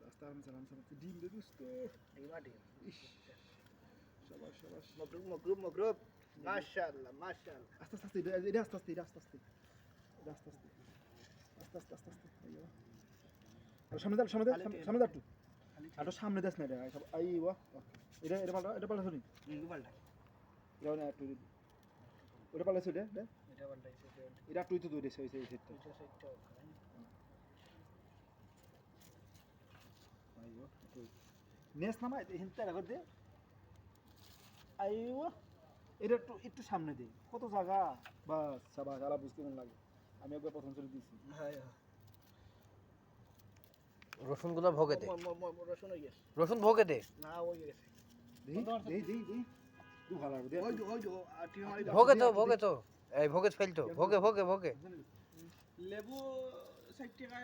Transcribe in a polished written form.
আস্তে আরামসে ডিম দে দোস্ত এইবার ডিম ইস শাবাশ শাবাশ মগরুব মাশাআল্লাহ মাশাআল্লাহ আস্তে আস্তে এটা আস্তে আস্তে আইয়ো সামনে দা একটু আর সামনে দাস না এটা আইয়ো এটা পাল্টা শুনি নিগু পাল্টা যাও না একটু ওটা পাল্টাছে এটা এটা পাল্টাইছে এটা একটু তো দৌড়েছে ওই সেটটা এটা সেটটা আইয়ো নেস নামা হিনতে রাখ দে আইয়ো এটা একটু সামনে দে কত জায়গা বাস শাবাশ আলা বুঝতে মন লাগে আমি একবার প্রথম চলে দিয়েছি হ্যাঁ রসুনগুলো ভোগে দে রসুন হয়ে গেছে রসুন ভোগে দে না হয়ে গেছে দেই দু ভালো দে ওই আটি মারি ভোগে তো এই ভোগে ফেলতো ভোগে লেবু 60 টাকা